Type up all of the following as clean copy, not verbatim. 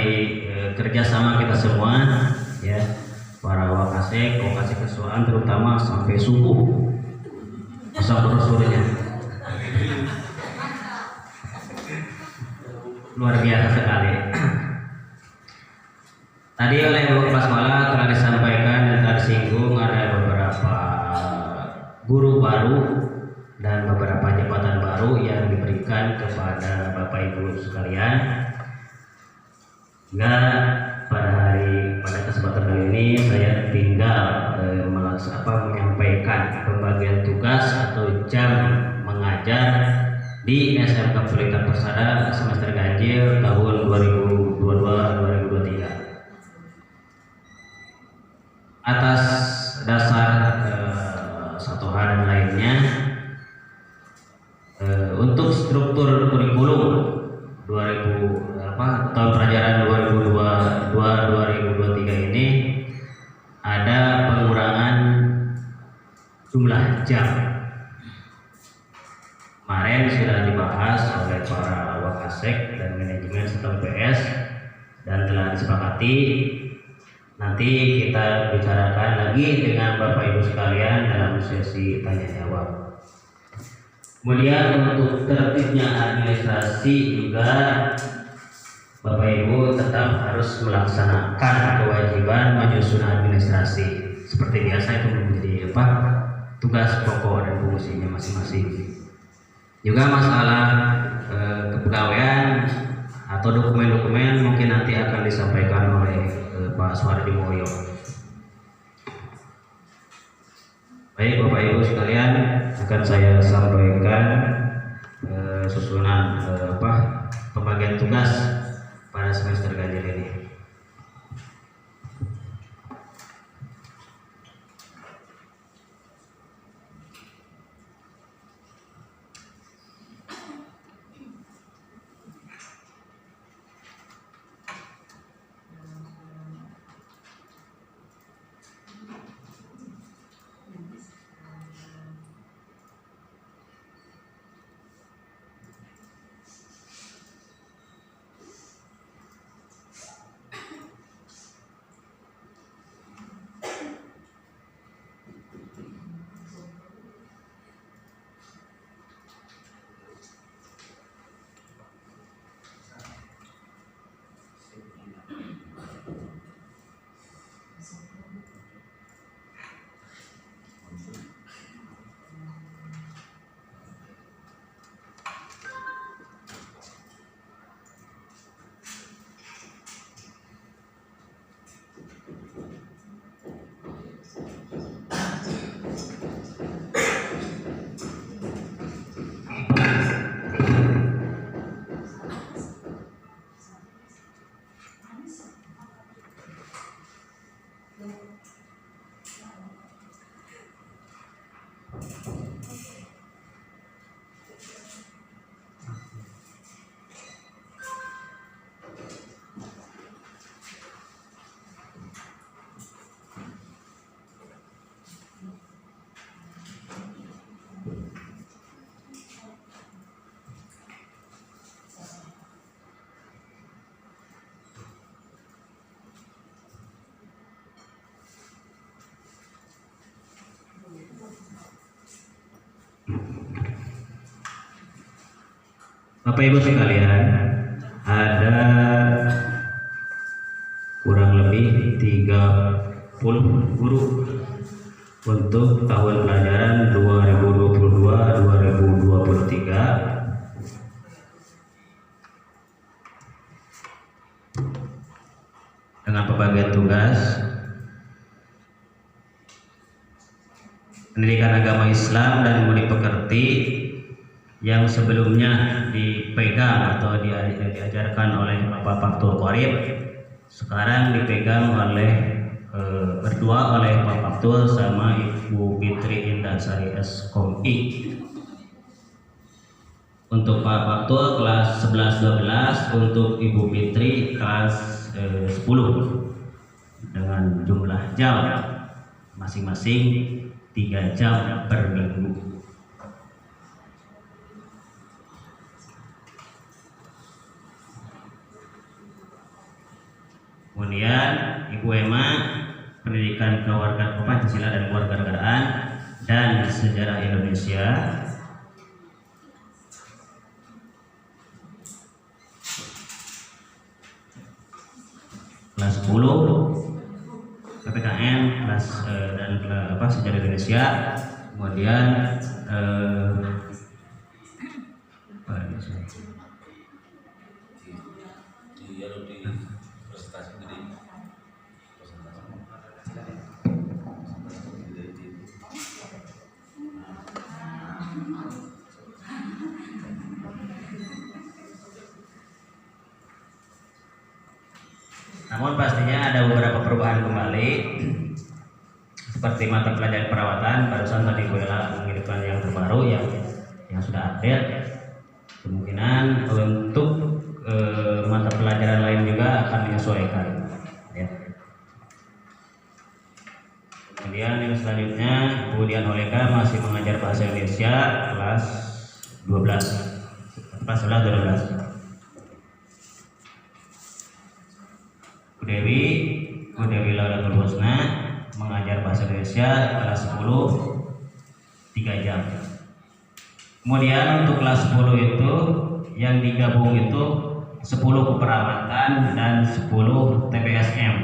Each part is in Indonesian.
dari kerjasama kita semua, ya, para wakasek kesuaan terutama sampai subuh, masa sore-sorenya luar biasa sekali. Tadi oleh Bu Basmala telah disampaikan dan telah disinggung ada beberapa guru baru dan beberapa jabatan baru yang diberikan kepada Bapak Ibu sekalian. Pada kesempatan kali ini saya tinggal menyampaikan pembagian tugas atau jam mengajar di SMK Pelita Persada semester ganjil tahun 2022-2023. Atas dasar satu hal dan lainnya, untuk struktur kurikulum tahun pelajaran 2022-2023 ini ada pengurangan jumlah jam. Kemarin sudah dibahas oleh para wakasek dan manajemen serta BPS dan telah disepakati. Nanti kita bicarakan lagi dengan Bapak Ibu sekalian dalam sesi tanya jawab. Kemudian untuk tertibnya administrasi juga Bapak Ibu tetap harus melaksanakan kewajiban menyusun administrasi. Seperti biasa itu menjadi tugas pokok dan fungsinya masing-masing. Juga masalah kepegawaian atau dokumen-dokumen mungkin nanti akan disampaikan oleh Pak Suhardi Mulyo. Baik Bapak Ibu sekalian, akan saya sampaikan susunan pembagian tugas pada semester ganjil ini. Bapak Ibu sekalian, ada kurang lebih 30 guru untuk tahun pelajaran 2022-2023 dengan pembagian tugas pendidikan agama Islam dan budi pekerti yang sebelumnya dipegang atau diajarkan oleh Bapak Faktul Qorib, sekarang dipegang berdua oleh Pak Faktul sama Ibu Fitri Indah Sari SKOMI. Untuk Pak Faktul kelas 11-12, untuk Ibu Fitri kelas 10 dengan jumlah jam masing-masing 3 jam per minggu. Kemudian Ibu Emma pendidikan kewarganegaraan, Pancasila dan kewarganegaraan dan sejarah Indonesia. Kelas 10 PPKN kelas dan sejarah Indonesia. Kemudian namun pastinya ada beberapa perubahan kembali seperti mata pelajaran perawatan. Barusan tadi Bu Ella menghidupkan yang terbaru yang sudah update. Kemungkinan untuk mata pelajaran lain juga akan menyesuaikan ya. Kemudian yang selanjutnya Bu Dian Oleka masih mengajar bahasa Indonesia kelas 12 kelas 11 12. Bu Dewi Laudatul Husna mengajar bahasa Indonesia kelas 10 3 jam. Kemudian untuk kelas 10 itu yang digabung itu 10 keperawatan dan 10 TPSM.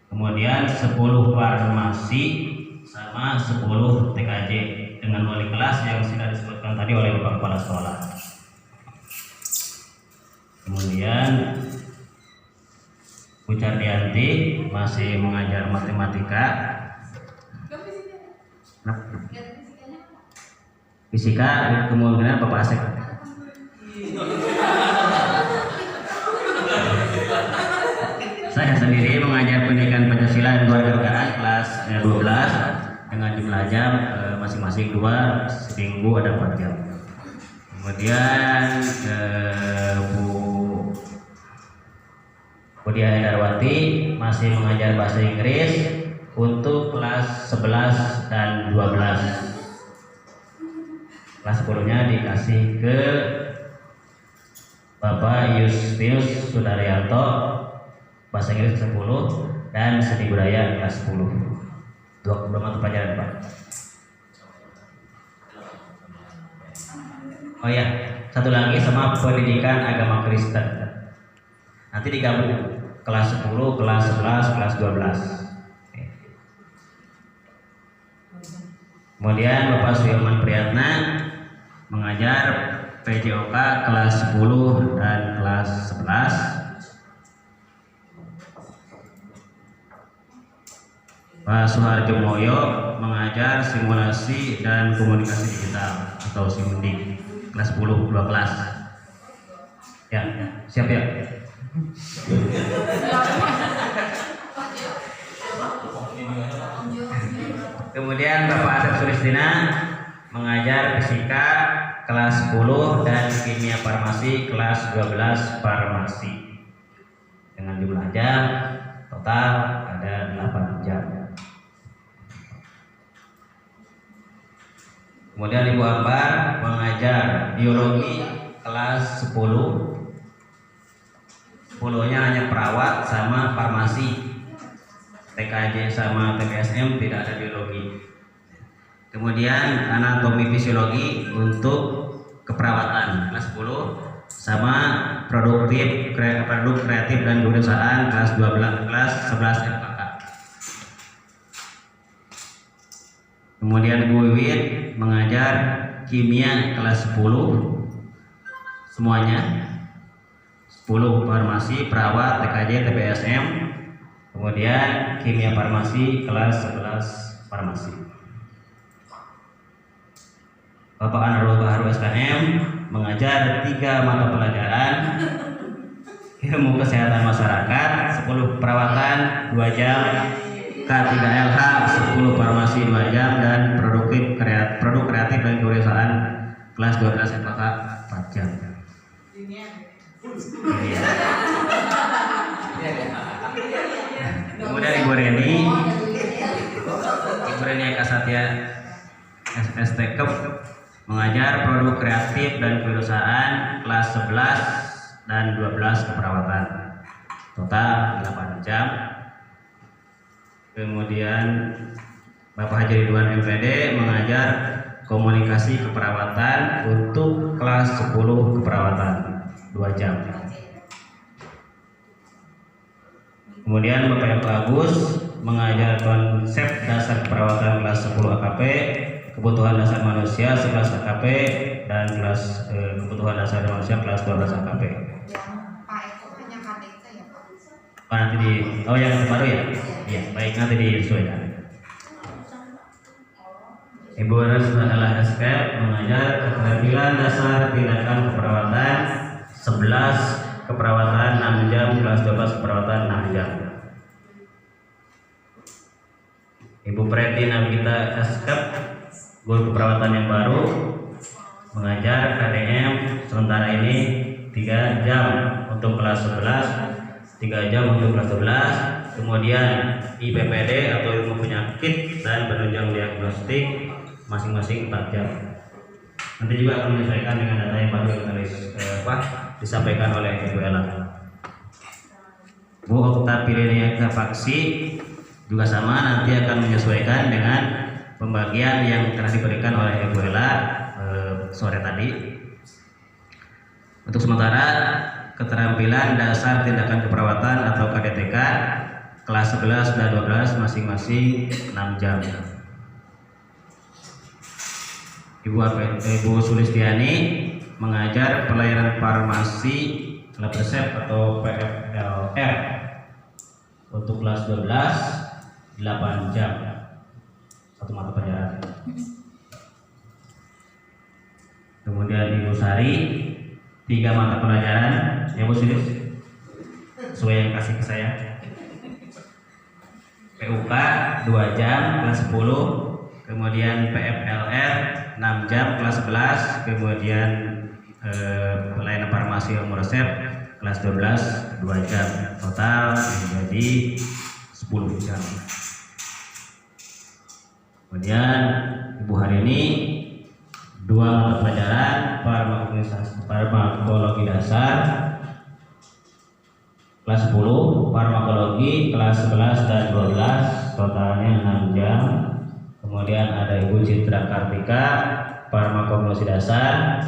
Kemudian 10 farmasi sama 10 TKJ dengan wali kelas yang sudah disebutkan tadi oleh Bapak Kepala Sekolah. Kemudian Bu Cardianti masih mengajar matematika, fisika, kemudian Bapak Asep. Saya sendiri mengajar pendidikan Pancasila dan kewarganegaraan kelas 12 dengan jumlah jam masing-masing 2, seminggu ada 4 jam. Kemudian Bu Dian Darwati masih mengajar bahasa Inggris untuk kelas 11 dan 12. Kelas 10-nya dikasih ke Bapak Yuspinus Sudaryanto, bahasa Inggris 10 dan seni budaya kelas 10. Dua mata pelajaran Pak. Oh ya, satu lagi sama pendidikan agama Kristen. Nanti digabung kelas 10, kelas 11, kelas 12. Kemudian Bapak Suyoman Priyatna mengajar PJOK kelas 10 dan kelas 11. Pak Suharjo Moyo mengajar simulasi dan komunikasi digital atau SIMUNDIK kelas 10 2 kelas. Ya, siap ya? Kemudian Bapak Asep Sulistina mengajar fisika kelas 10 dan kimia farmasi kelas 12 farmasi dengan jumlah jam total ada 8 jam. Kemudian Ibu Ambar mengajar biologi kelas 10. 10-nya hanya perawat sama farmasi. TKJ sama TPSM tidak ada biologi. Kemudian anatomi fisiologi untuk keperawatan kelas 10 sama produk kreatif dan kewirausahaan kelas 12 kelas 11 FKK. Kemudian Bu Wiwit mengajar kimia kelas 10 semuanya, 10 farmasi, perawat, TKJ, TPSM. Kemudian kimia farmasi kelas 11 farmasi. Bapak Anarul Baharu SKM mengajar 3 mata pelajaran, ilmu kesehatan masyarakat 10 perawatan 2 jam, K3LH 10 farmasi 2 jam, dan produk kreatif dan kewirausahaan kelas 12 FKK 4 jam. Kemudian Ibu Reni Eka Satya SSTK mengajar produk kreatif dan kewirausahaan kelas 11 dan 12 keperawatan. total 8 jam. Kemudian Bapak Haji Ridwan MPD mengajar komunikasi keperawatan untuk kelas 10 keperawatan 2 jam. Kemudian Bapak Agus mengajar konsep dasar keperawatan kelas 10 AKP, kebutuhan dasar manusia 11 AKP, dan kelas kebutuhan dasar manusia kelas 12 AKP. Yang Pak itu hanya KDK ya Pak? Nanti yang baru ya? Iya, baik, nanti disesuaikan. Ibu Anas adalah SKF mengajar keterampilan dasar tindakan keperawatan 11 keperawatan 6 jam, kelas 12 keperawatan 6 jam. Ibu Preti Nabita SKF guru keperawatan yang baru mengajar KDM sementara ini 3 jam untuk kelas 11, 3 jam untuk kelas 12. Kemudian IPPD atau ilmu penyakit dan penunjang diagnostik masing-masing 4 jam. Nanti juga akan menyesuaikan dengan data yang baru yang disampaikan oleh Ibu Ella. Bu Okta Pilinia Faksi juga sama, nanti akan menyesuaikan dengan pembagian yang telah diberikan oleh Ibu Ella sore tadi. Untuk sementara keterampilan dasar tindakan keperawatan atau KDTK kelas 11 dan 12 masing-masing 6 jam. Ibu Sulistiani mengajar pelayanan farmasi lab resep atau PFLR untuk kelas 12 8 jam satu mata pelajaran. Kemudian Ibu Sari 3 mata pelajaran, ya Bu Sulis, sesuai yang kasih ke saya. PUK 2 jam kelas 10, kemudian PFLR 6 jam kelas 11, kemudian pelayanan farmasi ilmu resep kelas 12 2 jam, total menjadi 10 jam. Kemudian Ibu hari ini 2 mata pelajaran farmakologi dasar kelas 10, farmakologi kelas 11 dan 12, totalnya 6 jam. Kemudian ada Ibu Citra Kartika farmakognosi dasar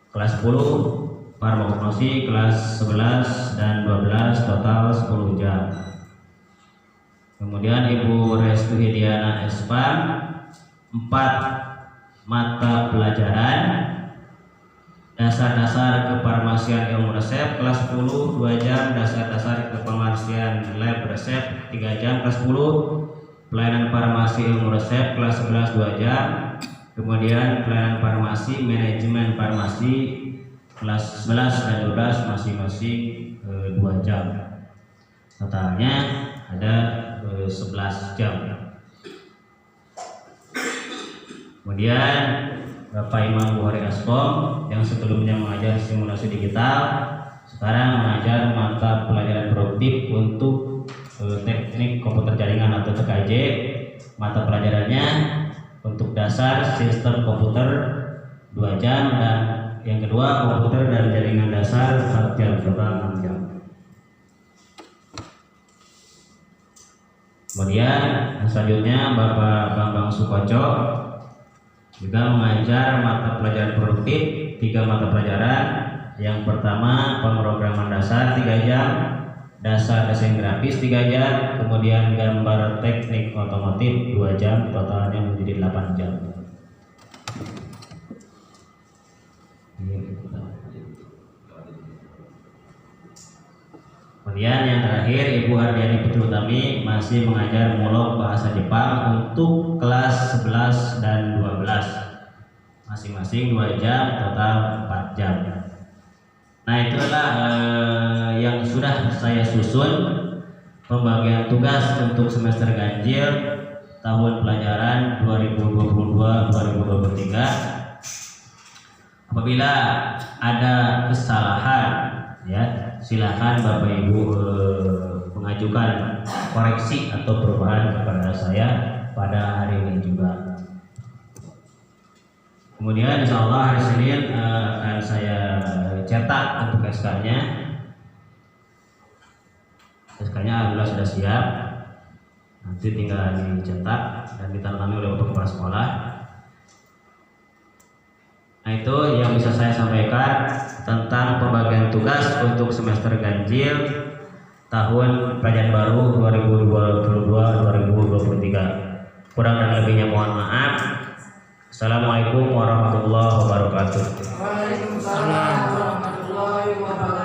kelas 10, farmakognosi kelas 11 dan 12, total 10 jam. Kemudian Ibu Restu Hidiana Espam 4 mata pelajaran dasar-dasar kefarmasian ilmu resep kelas 10 2 jam, dasar-dasar kefarmasian lab resep 3 jam kelas 10, pelayanan farmasi ilmu resep kelas 11 2 jam, kemudian pelayanan farmasi manajemen farmasi kelas 11 dan 12 masing-masing 2 jam. Totalnya ada 11 jam. Kemudian Bapak Imam Buhari Askom yang sebelumnya mengajar simulasi digital, sekarang mengajar mata pelajaran produktif untuk teknik komputer jaringan atau TKJ. Mata pelajarannya untuk dasar sistem komputer 2 jam, dan yang kedua komputer dan jaringan dasar 4 jam, total 6 jam. Kemudian selanjutnya Bapak Bambang Sukoco juga mengajar mata pelajaran produktif 3 mata pelajaran. Yang pertama pemrograman dasar 3 jam, dasar desain grafis 3 jam, kemudian gambar teknik otomotif 2 jam, totalnya menjadi 8 jam. Kemudian yang terakhir Ibu Ardiani Putrutami masih mengajar mulok bahasa Jepang untuk kelas 11 dan 12, masing-masing 2 jam, total 4 jam. Nah, itulah yang sudah saya susun pembagian tugas untuk semester ganjil tahun pelajaran 2022-2023. Apabila ada kesalahan, ya silakan Bapak Ibu mengajukan koreksi atau perubahan kepada saya pada hari ini juga. Kemudian insya Allah hari Senin akan saya cetak untuk SK-nya. SK-nya alhamdulillah sudah siap. Nanti tinggal dicetak dan ditandatangani oleh Bapak Kepala Sekolah. Nah, itu yang bisa saya sampaikan tentang pembagian tugas untuk semester ganjil tahun pelajaran baru 2022-2023. Kurang dan lebihnya mohon maaf. Assalamualaikum warahmatullahi wabarakatuh. Waalaikumsalam warahmatullahi wabarakatuh.